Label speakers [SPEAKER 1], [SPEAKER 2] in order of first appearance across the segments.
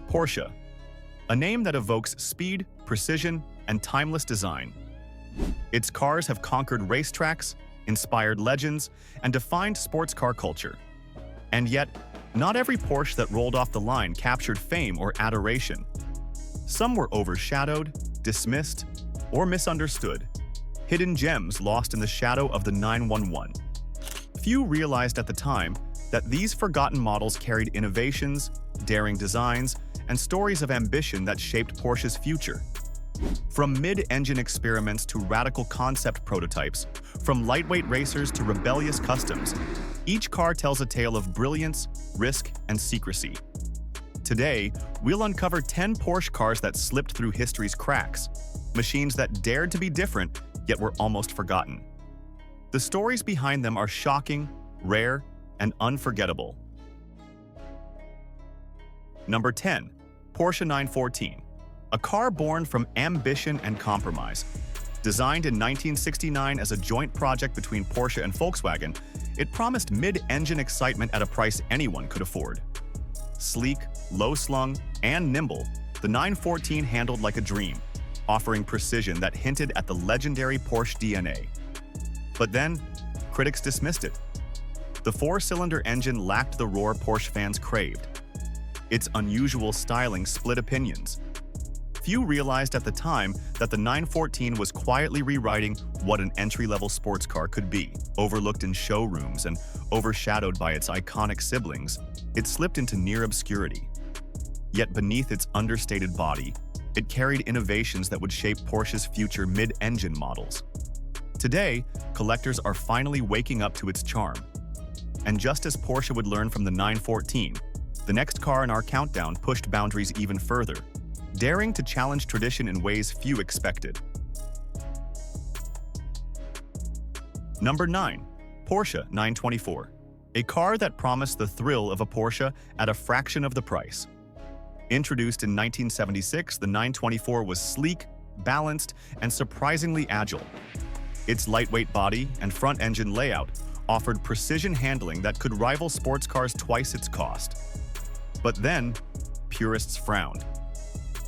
[SPEAKER 1] Porsche, a name that evokes speed, precision, and timeless design. Its cars have conquered racetracks, inspired legends, and defined sports car culture. And yet, not every Porsche that rolled off the line captured fame or adoration. Some were overshadowed, dismissed, or misunderstood, hidden gems lost in the shadow of the 911. Few realized at the time that these forgotten models carried innovations, daring designs, and stories of ambition that shaped Porsche's future. From mid-engine experiments to radical concept prototypes, from lightweight racers to rebellious customs, each car tells a tale of brilliance, risk, and secrecy. Today, we'll uncover 10 Porsche cars that slipped through history's cracks, machines that dared to be different yet were almost forgotten. The stories behind them are shocking, rare, and unforgettable. Number 10. Porsche 914. A car born from ambition and compromise. Designed in 1969 as a joint project between Porsche and Volkswagen, it promised mid-engine excitement at a price anyone could afford. Sleek, low-slung, and nimble, the 914 handled like a dream, offering precision that hinted at the legendary Porsche DNA. But then, critics dismissed it. The four-cylinder engine lacked the roar Porsche fans craved. Its unusual styling split opinions. Few realized at the time that the 914 was quietly rewriting what an entry-level sports car could be. Overlooked in showrooms and overshadowed by its iconic siblings, it slipped into near obscurity. Yet beneath its understated body, it carried innovations that would shape Porsche's future mid-engine models. Today, collectors are finally waking up to its charm. And just as Porsche would learn from the 914, the next car in our countdown pushed boundaries even further, daring to challenge tradition in ways few expected. Number 9. Porsche 924. A car that promised the thrill of a Porsche at a fraction of the price. Introduced in 1976, the 924 was sleek, balanced, and surprisingly agile. Its lightweight body and front-engine layout offered precision handling that could rival sports cars twice its cost. But then, purists frowned.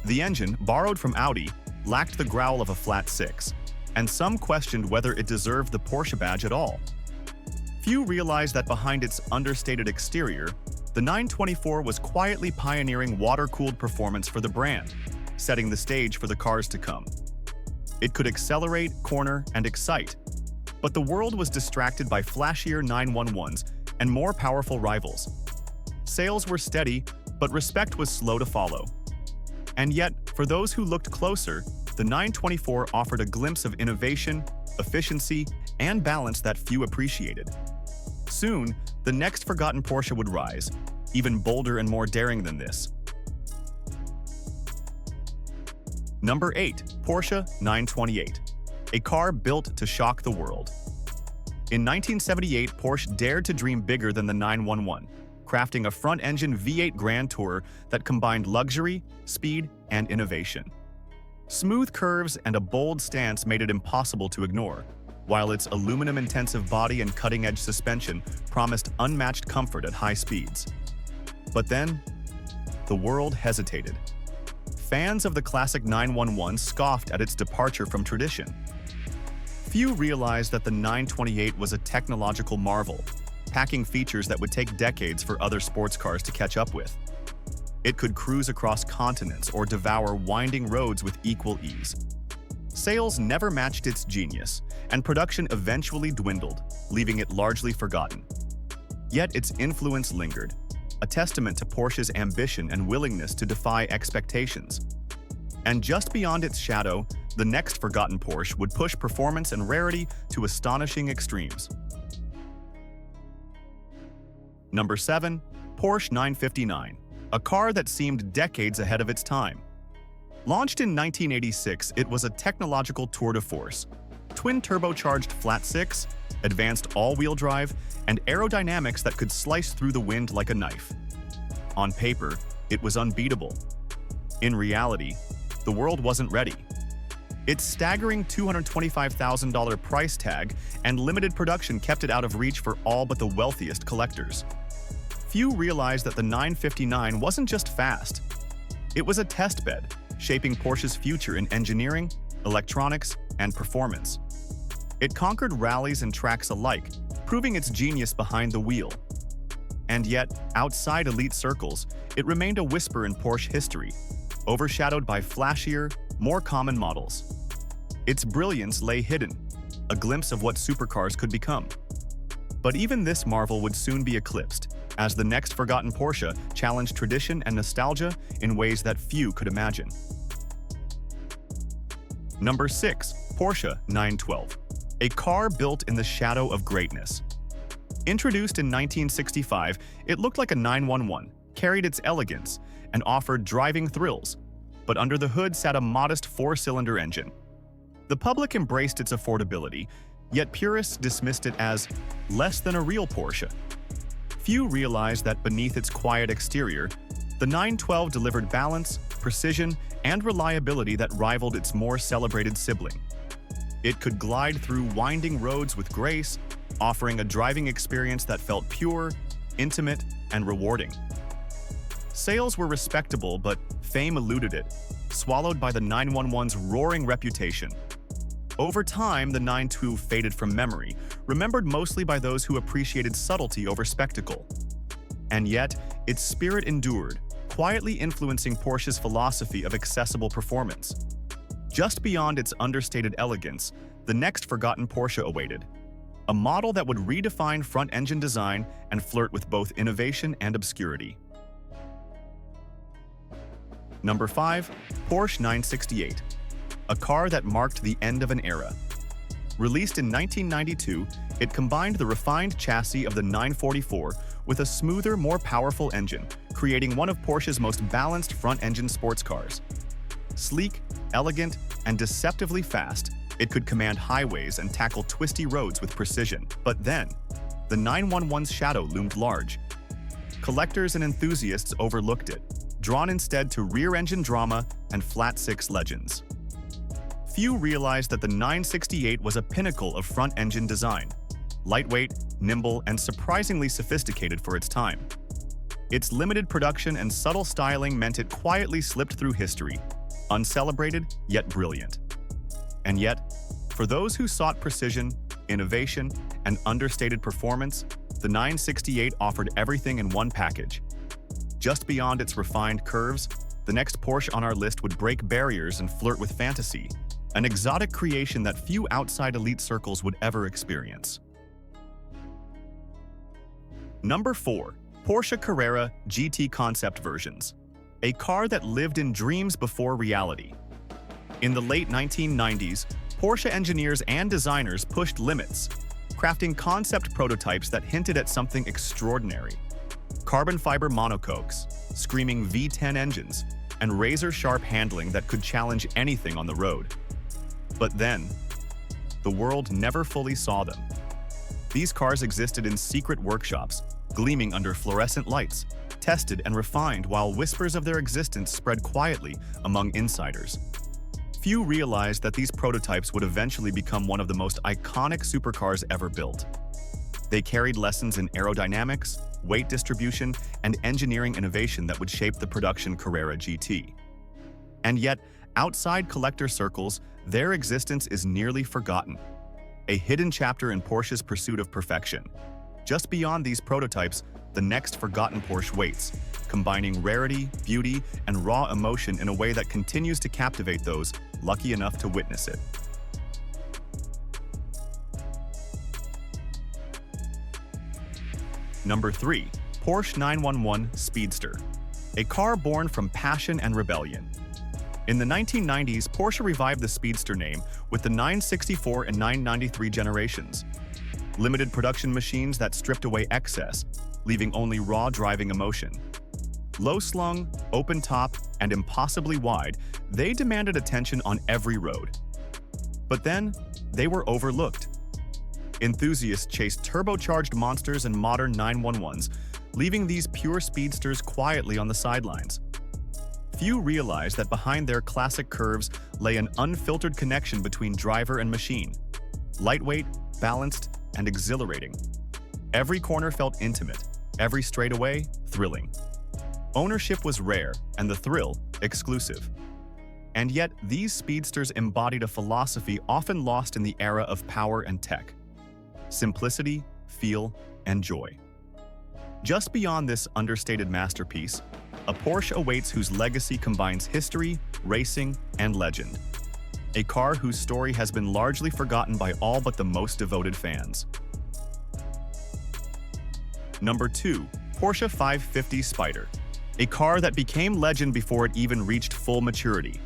[SPEAKER 1] The engine, borrowed from Audi, lacked the growl of a flat six, and some questioned whether it deserved the Porsche badge at all. Few realized that behind its understated exterior, the 924 was quietly pioneering water-cooled performance for the brand, setting the stage for the cars to come. It could accelerate, corner, and excite, but the world was distracted by flashier 911s and more powerful rivals. Sales were steady, but respect was slow to follow. And yet, for those who looked closer, the 924 offered a glimpse of innovation, efficiency, and balance that few appreciated. Soon, the next forgotten Porsche would rise, even bolder and more daring than this. Number 8. Porsche 928. A car built to shock the world. In 1978, Porsche dared to dream bigger than the 911, crafting a front-engine V8 Grand Tour that combined luxury, speed, and innovation. Smooth curves and a bold stance made it impossible to ignore, while its aluminum-intensive body and cutting-edge suspension promised unmatched comfort at high speeds. But then, the world hesitated. Fans of the classic 911 scoffed at its departure from tradition. Few realized that the 928 was a technological marvel, packing features that would take decades for other sports cars to catch up with. It could cruise across continents or devour winding roads with equal ease. Sales never matched its genius, and production eventually dwindled, leaving it largely forgotten. Yet its influence lingered, a testament to Porsche's ambition and willingness to defy expectations. And just beyond its shadow, the next forgotten Porsche would push performance and rarity to astonishing extremes. Number 7. Porsche 959. A car that seemed decades ahead of its time. Launched in 1986, it was a technological tour de force. Twin-turbocharged flat-six, advanced all-wheel drive, and aerodynamics that could slice through the wind like a knife. On paper, it was unbeatable. In reality, the world wasn't ready. Its staggering $225,000 price tag and limited production kept it out of reach for all but the wealthiest collectors. Few realized that the 959 wasn't just fast. It was a testbed, shaping Porsche's future in engineering, electronics, and performance. It conquered rallies and tracks alike, proving its genius behind the wheel. And yet, outside elite circles, it remained a whisper in Porsche history, overshadowed by flashier, more common models. Its brilliance lay hidden, a glimpse of what supercars could become. But even this marvel would soon be eclipsed, as the next forgotten Porsche challenged tradition and nostalgia in ways that few could imagine. Number 6. Porsche 912. A car built in the shadow of greatness. Introduced in 1965, it looked like a 911, carried its elegance, and offered driving thrills, but under the hood sat a modest four-cylinder engine. The public embraced its affordability, yet purists dismissed it as less than a real Porsche. Few realized that beneath its quiet exterior, the 912 delivered balance, precision, and reliability that rivaled its more celebrated sibling. It could glide through winding roads with grace, offering a driving experience that felt pure, intimate, and rewarding. Sales were respectable, but fame eluded it, swallowed by the 911's roaring reputation. Over time, the 912 faded from memory, remembered mostly by those who appreciated subtlety over spectacle. And yet, its spirit endured, quietly influencing Porsche's philosophy of accessible performance. Just beyond its understated elegance, the next forgotten Porsche awaited, a model that would redefine front-engine design and flirt with both innovation and obscurity. Number 5. Porsche 968. A car that marked the end of an era. Released in 1992, it combined the refined chassis of the 944 with a smoother, more powerful engine, creating one of Porsche's most balanced front-engine sports cars. Sleek, elegant, and deceptively fast, it could command highways and tackle twisty roads with precision. But then, the 911's shadow loomed large. Collectors and enthusiasts overlooked it, drawn instead to rear-engine drama and flat-six legends. Few realized that the 968 was a pinnacle of front-engine design, lightweight, nimble, and surprisingly sophisticated for its time. Its limited production and subtle styling meant it quietly slipped through history, uncelebrated yet brilliant. And yet, for those who sought precision, innovation, and understated performance, the 968 offered everything in one package. Just beyond its refined curves, the next Porsche on our list would break barriers and flirt with fantasy, an exotic creation that few outside elite circles would ever experience. Number 4. Porsche Carrera GT Concept Versions. A car that lived in dreams before reality. In the late 1990s, Porsche engineers and designers pushed limits, crafting concept prototypes that hinted at something extraordinary. Carbon fiber monocoques, screaming V10 engines, and razor-sharp handling that could challenge anything on the road. But then, the world never fully saw them. These cars existed in secret workshops, gleaming under fluorescent lights, tested and refined while whispers of their existence spread quietly among insiders. Few realized that these prototypes would eventually become one of the most iconic supercars ever built. They carried lessons in aerodynamics, weight distribution, and engineering innovation that would shape the production Carrera GT. And yet, outside collector circles, their existence is nearly forgotten. A hidden chapter in Porsche's pursuit of perfection. Just beyond these prototypes, the next forgotten Porsche waits, combining rarity, beauty, and raw emotion in a way that continues to captivate those lucky enough to witness it. Number 3. Porsche 911 Speedster. A car born from passion and rebellion. In the 1990s, Porsche revived the Speedster name with the 964 and 993 generations. Limited production machines that stripped away excess, leaving only raw driving emotion. Low-slung, open-top, and impossibly wide, they demanded attention on every road. But then, they were overlooked. Enthusiasts chased turbocharged monsters and modern 911s, leaving these pure speedsters quietly on the sidelines. Few realized that behind their classic curves lay an unfiltered connection between driver and machine. Lightweight, balanced, and exhilarating. Every corner felt intimate, every straightaway thrilling. Ownership was rare and the thrill exclusive. And yet, these speedsters embodied a philosophy often lost in the era of power and tech: simplicity, feel, and joy. Just beyond this understated masterpiece, a Porsche awaits whose legacy combines history, racing, and legend. A car whose story has been largely forgotten by all but the most devoted fans. Number 2. Porsche 550 Spider. A car that became legend before it even reached full maturity.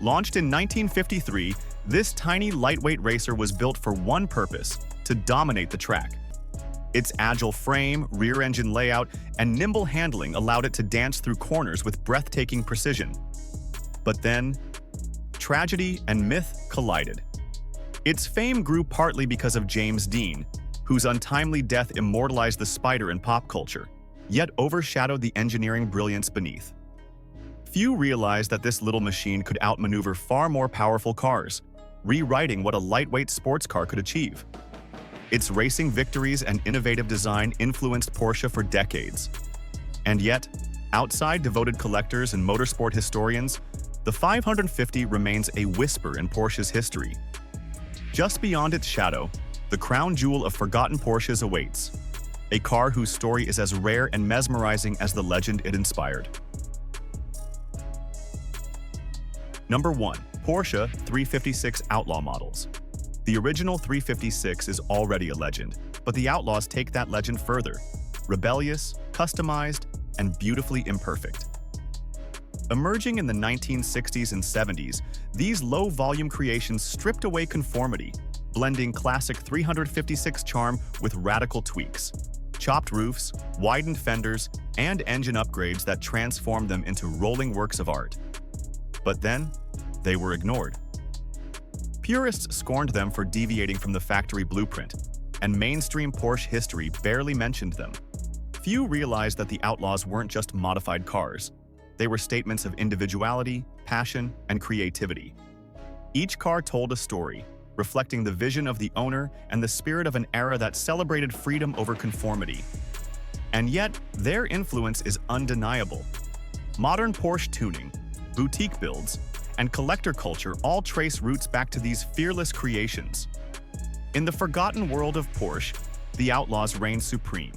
[SPEAKER 1] Launched in 1953, this tiny lightweight racer was built for one purpose: to dominate the track. Its agile frame, rear-engine layout, and nimble handling allowed it to dance through corners with breathtaking precision. But then, tragedy and myth collided. Its fame grew partly because of James Dean, whose untimely death immortalized the Spider in pop culture, yet overshadowed the engineering brilliance beneath. Few realized that this little machine could outmaneuver far more powerful cars, rewriting what a lightweight sports car could achieve. Its racing victories and innovative design influenced Porsche for decades. And yet, outside devoted collectors and motorsport historians, the 550 remains a whisper in Porsche's history. Just beyond its shadow, the crown jewel of forgotten Porsches awaits, a car whose story is as rare and mesmerizing as the legend it inspired. Number 1. Porsche 356 Outlaw models. The original 356 is already a legend, but the Outlaws take that legend further: rebellious, customized, and beautifully imperfect. Emerging in the 1960s and 70s, these low-volume creations stripped away conformity, blending classic 356 charm with radical tweaks: chopped roofs, widened fenders, and engine upgrades that transformed them into rolling works of art. But then, they were ignored. Purists scorned them for deviating from the factory blueprint, and mainstream Porsche history barely mentioned them. Few realized that the Outlaws weren't just modified cars. They were statements of individuality, passion, and creativity. Each car told a story, reflecting the vision of the owner and the spirit of an era that celebrated freedom over conformity. And yet, their influence is undeniable. Modern Porsche tuning, boutique builds, and collector culture all trace roots back to these fearless creations. In the forgotten world of Porsche, the Outlaws reign supreme.